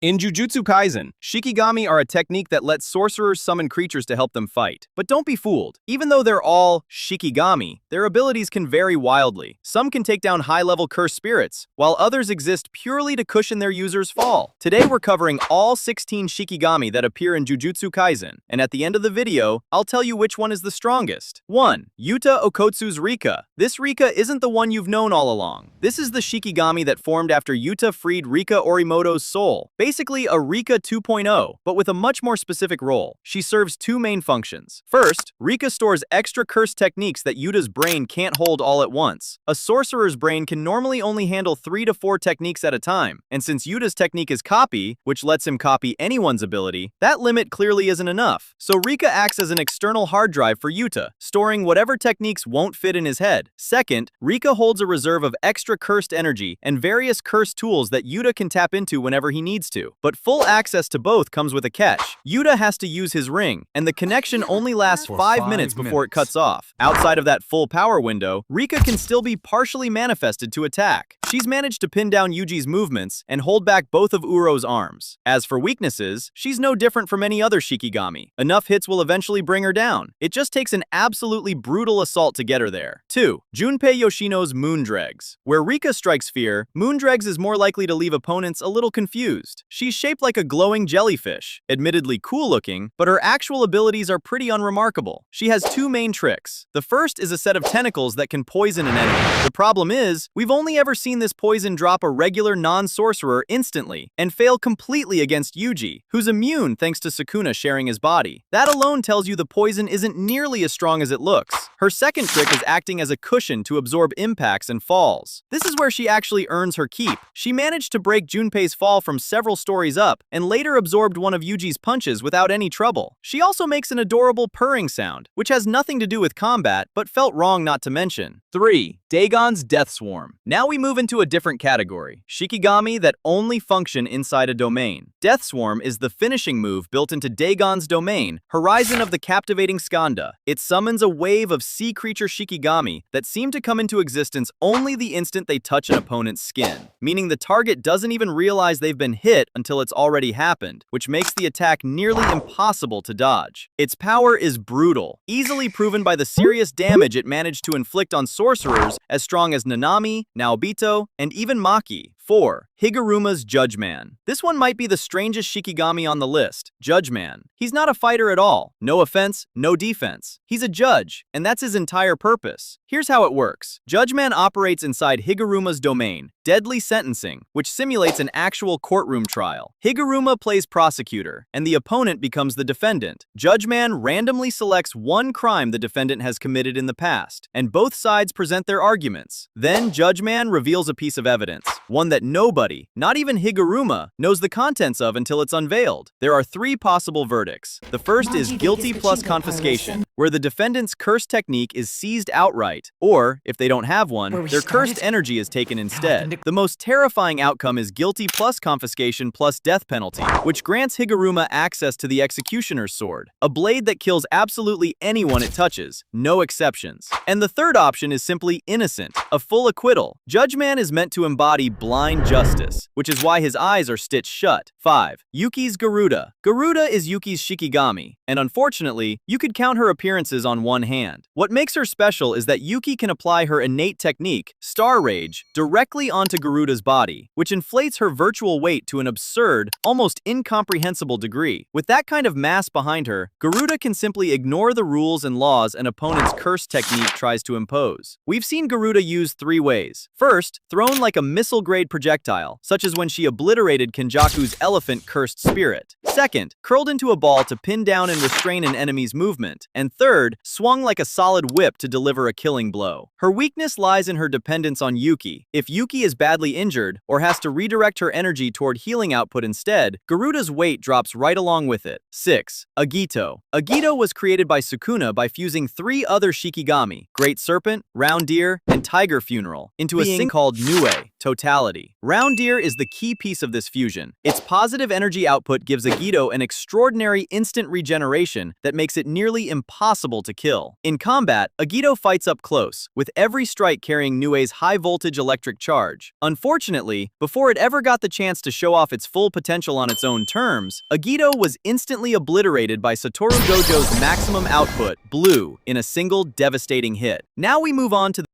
In Jujutsu Kaisen, Shikigami are a technique that lets sorcerers summon creatures to help them fight. But don't be fooled. Even though they're all Shikigami, their abilities can vary wildly. Some can take down high-level cursed spirits, while others exist purely to cushion their users' fall. Today we're covering all 16 Shikigami that appear in Jujutsu Kaisen, and at the end of the video, I'll tell you which one is the strongest. 1. Yuta Okotsu's Rika. This Rika isn't the one you've known all along. This is the Shikigami that formed after Yuta freed Rika Orimoto's soul. Basically a Rika 2.0, but with a much more specific role. She serves two main functions. First, Rika stores extra cursed techniques that Yuta's brain can't hold all at once. A sorcerer's brain can normally only handle 3 to 4 techniques at a time, and since Yuta's technique is copy, which lets him copy anyone's ability, that limit clearly isn't enough. So Rika acts as an external hard drive for Yuta, storing whatever techniques won't fit in his head. Second, Rika holds a reserve of extra cursed energy and various cursed tools that Yuta can tap into whenever he needs to. But full access to both comes with a catch. Yuta has to use his ring, and the connection only lasts 5 minutes before it cuts off. Outside of that full power window, Rika can still be partially manifested to attack. She's managed to pin down Yuji's movements and hold back both of Uro's arms. As for weaknesses, she's no different from any other Shikigami. Enough hits will eventually bring her down. It just takes an absolutely brutal assault to get her there. 2. Junpei Yoshino's Moondregs. Where Rika strikes fear, Moondregs is more likely to leave opponents a little confused. She's shaped like a glowing jellyfish, admittedly cool looking, but her actual abilities are pretty unremarkable. She has 2 main tricks. The first is a set of tentacles that can poison an enemy. The problem is, we've only ever seen this poison drop a regular non-sorcerer instantly, and fail completely against Yuji, who's immune thanks to Sukuna sharing his body. That alone tells you the poison isn't nearly as strong as it looks. Her second trick is acting as a cushion to absorb impacts and falls. This is where she actually earns her keep. She managed to break Junpei's fall from several stories up, and later absorbed one of Yuji's punches without any trouble. She also makes an adorable purring sound, which has nothing to do with combat, but felt wrong not to mention. 3. Dagon's Death Swarm. Now we move into a different category, Shikigami that only function inside a domain. Death Swarm is the finishing move built into Dagon's domain, Horizon of the Captivating Skanda. It summons a wave of sea creature Shikigami that seem to come into existence only the instant they touch an opponent's skin, meaning the target doesn't even realize they've been hit until it's already happened, which makes the attack nearly impossible to dodge. Its power is brutal, easily proven by the serious damage it managed to inflict on sorcerers as strong as Nanami, Naobito, and even Maki. 4. Higuruma's Judgeman. This one might be the strangest Shikigami on the list. Judgeman. He's not a fighter at all. No offense, no defense. He's a judge, and that's his entire purpose. Here's how it works. Judgeman operates inside Higuruma's domain, deadly sentencing, which simulates an actual courtroom trial. Higuruma plays prosecutor, and the opponent becomes the defendant. Judgeman randomly selects one crime the defendant has committed in the past, and both sides present their arguments. Then Judgeman reveals a piece of evidence, one that nobody, not even Higuruma, knows the contents of until it's unveiled. There are 3 possible verdicts. The first is guilty plus confiscation, where the defendant's cursed technique is seized outright, or, if they don't have one, their cursed energy is taken instead. The most terrifying outcome is guilty plus confiscation plus death penalty, which grants Higuruma access to the executioner's sword, a blade that kills absolutely anyone it touches, no exceptions. And the third option is simply innocent, a full acquittal. Judgeman is meant to embody blind justice, which is why his eyes are stitched shut. 5. Yuki's Garuda. Garuda is Yuki's Shikigami, and unfortunately, you could count her appearances on one hand. What makes her special is that Yuki can apply her innate technique, Star Rage, directly onto Garuda's body, which inflates her virtual weight to an absurd, almost incomprehensible degree. With that kind of mass behind her, Garuda can simply ignore the rules and laws an opponent's cursed technique tries to impose. We've seen Garuda used 3 ways. First, thrown like a missile-grade projectile, such as when she obliterated Kenjaku's elephant cursed spirit. Second, curled into a ball to pin down and restrain an enemy's movement. And third, swung like a solid whip to deliver a killing blow. Her weakness lies in her dependence on Yuki. If Yuki is badly injured, or has to redirect her energy toward healing output instead, Garuda's weight drops right along with it. 6. Agito. Agito was created by Sukuna by fusing 3 other Shikigami, Great Serpent, Round Deer, and Tiger Funeral, into a thing called Nue, Totality. Round Deer is the key piece of this fusion. Its positive energy output gives Agito an extraordinary instant regeneration that makes it nearly impossible impossible to kill. In combat, Agito fights up close, with every strike carrying Nue's high-voltage electric charge. Unfortunately, before it ever got the chance to show off its full potential on its own terms, Agito was instantly obliterated by Satoru Gojo's maximum output, Blue, in a single devastating hit. Now we move on to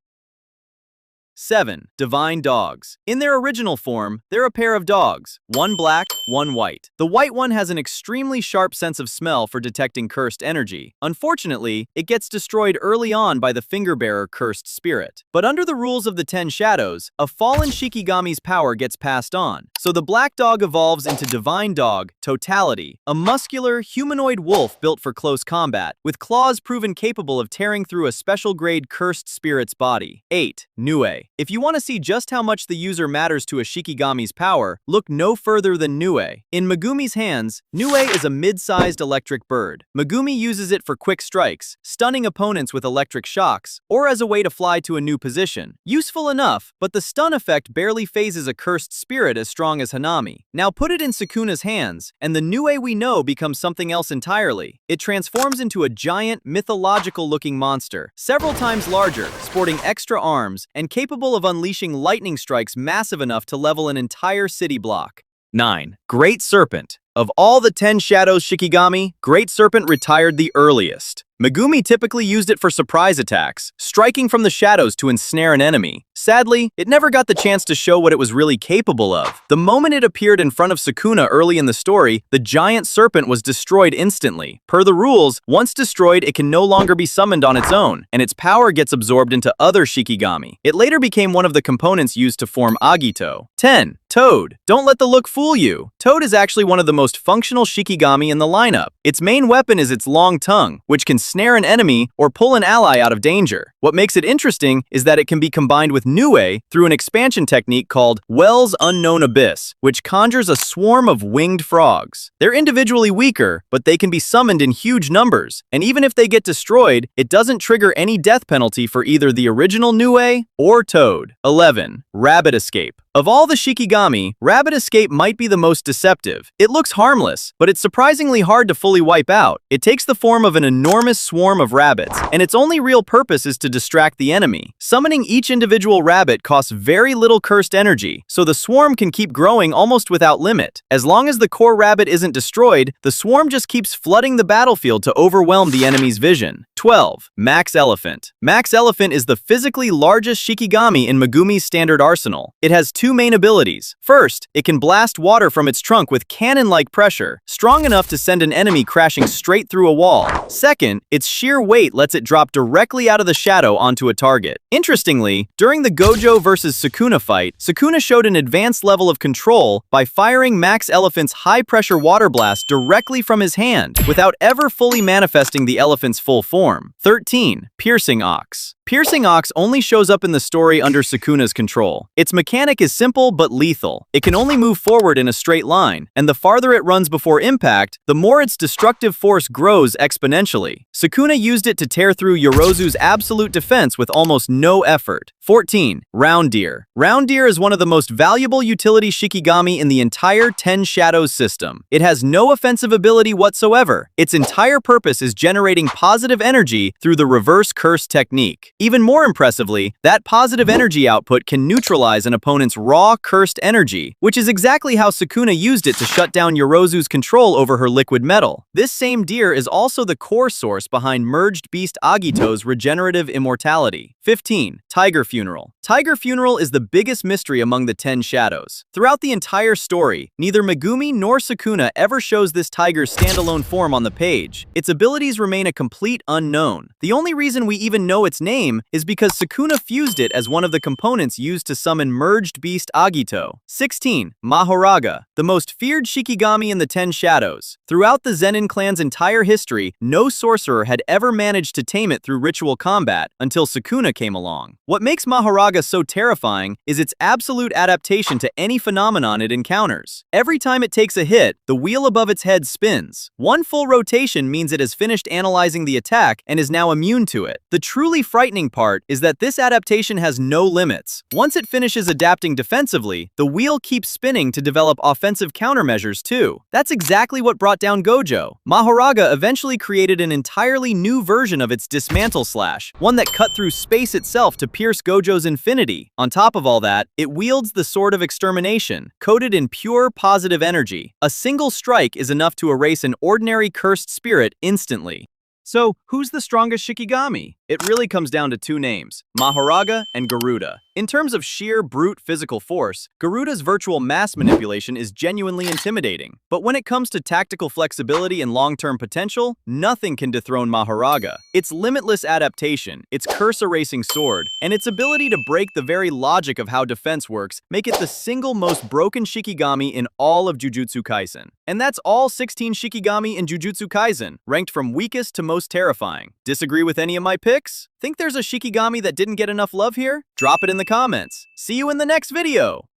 7. Divine Dogs. In their original form, they're a pair of dogs, one black, one white. The white one has an extremely sharp sense of smell for detecting cursed energy. Unfortunately, it gets destroyed early on by the finger-bearer cursed spirit. But under the rules of the 10 Shadows, a fallen Shikigami's power gets passed on. So the black dog evolves into Divine Dog, Totality, a muscular, humanoid wolf built for close combat, with claws proven capable of tearing through a special-grade cursed spirit's body. 8. Nue. If you want to see just how much the user matters to a Shikigami's power, look no further than Nue. In Megumi's hands, Nue is a mid-sized electric bird. Megumi uses it for quick strikes, stunning opponents with electric shocks, or as a way to fly to a new position. Useful enough, but the stun effect barely phases a cursed spirit as strong as Hanami. Now put it in Sukuna's hands, and the Nue we know becomes something else entirely. It transforms into a giant, mythological-looking monster, several times larger, sporting extra arms, and capable of unleashing lightning strikes massive enough to level an entire city block. 9. Great Serpent. Of all the 10 Shadows Shikigami, Great Serpent retired the earliest. Megumi typically used it for surprise attacks, striking from the shadows to ensnare an enemy. Sadly, it never got the chance to show what it was really capable of. The moment it appeared in front of Sukuna early in the story, the giant serpent was destroyed instantly. Per the rules, once destroyed, it can no longer be summoned on its own, and its power gets absorbed into other Shikigami. It later became one of the components used to form Agito. 10. Toad. Don't let the look fool you. Toad is actually one of the most functional Shikigami in the lineup. Its main weapon is its long tongue, which can snare an enemy or pull an ally out of danger. What makes it interesting is that it can be combined with Nue through an expansion technique called Well's Unknown Abyss, which conjures a swarm of winged frogs. They're individually weaker, but they can be summoned in huge numbers, and even if they get destroyed, it doesn't trigger any death penalty for either the original Nue or Toad. 11. Rabbit Escape. Of all the Shikigami, Rabbit Escape might be the most deceptive. It looks harmless, but it's surprisingly hard to fully wipe out. It takes the form of an enormous swarm of rabbits, and its only real purpose is to distract the enemy. Summoning each individual rabbit costs very little cursed energy, so the swarm can keep growing almost without limit. As long as the core rabbit isn't destroyed, the swarm just keeps flooding the battlefield to overwhelm the enemy's vision. 12. Max Elephant. Max Elephant is the physically largest Shikigami in Megumi's standard arsenal. It has two main abilities. First, it can blast water from its trunk with cannon-like pressure, strong enough to send an enemy crashing straight through a wall. Second, its sheer weight lets it drop directly out of the shadow onto a target. Interestingly, during the Gojo vs. Sukuna fight, Sukuna showed an advanced level of control by firing Max Elephant's high-pressure water blast directly from his hand, without ever fully manifesting the elephant's full form. 13. Piercing Ox. Piercing Ox only shows up in the story under Sukuna's control. Its mechanic is simple but lethal. It can only move forward in a straight line, and the farther it runs before impact, the more its destructive force grows exponentially. Sukuna used it to tear through Yorozu's absolute defense with almost no effort. 14. Round Deer. Round Deer is one of the most valuable utility Shikigami in the entire 10 Shadows system. It has no offensive ability whatsoever. Its entire purpose is generating positive energy through the reverse curse technique. Even more impressively, that positive energy output can neutralize an opponent's raw, cursed energy, which is exactly how Sukuna used it to shut down Yorozu's control over her liquid metal. This same deer is also the core source behind Merged Beast Agito's regenerative immortality. 15. Tiger Funeral. Tiger Funeral is the biggest mystery among the 10 Shadows. Throughout the entire story, neither Megumi nor Sukuna ever shows this tiger's standalone form on the page. Its abilities remain a complete unknown. The only reason we even know its name is because Sukuna fused it as one of the components used to summon Merged Beast Agito. 16. Mahoraga. The most feared Shikigami in the 10 Shadows. Throughout the Zenin clan's entire history, no sorcerer had ever managed to tame it through ritual combat until Sukuna came along. What makes makes Mahoraga so terrifying is its absolute adaptation to any phenomenon it encounters. Every time it takes a hit, the wheel above its head spins. One full rotation means it has finished analyzing the attack and is now immune to it. The truly frightening part is that this adaptation has no limits. Once it finishes adapting defensively, the wheel keeps spinning to develop offensive countermeasures too. That's exactly what brought down Gojo. Mahoraga eventually created an entirely new version of its dismantle slash, one that cut through space itself to pierce Gojo's infinity. On top of all that, it wields the Sword of Extermination, coated in pure positive energy. A single strike is enough to erase an ordinary cursed spirit instantly. So, who's the strongest Shikigami? It really comes down to two names, Mahoraga and Garuda. In terms of sheer brute physical force, Garuda's virtual mass manipulation is genuinely intimidating. But when it comes to tactical flexibility and long-term potential, nothing can dethrone Mahoraga. Its limitless adaptation, its curse-erasing sword, and its ability to break the very logic of how defense works make it the single most broken Shikigami in all of Jujutsu Kaisen. And that's all 16 Shikigami in Jujutsu Kaisen, ranked from weakest to most terrifying. Disagree with any of my picks? Think there's a Shikigami that didn't get enough love here? Drop it in the comments. See you in the next video!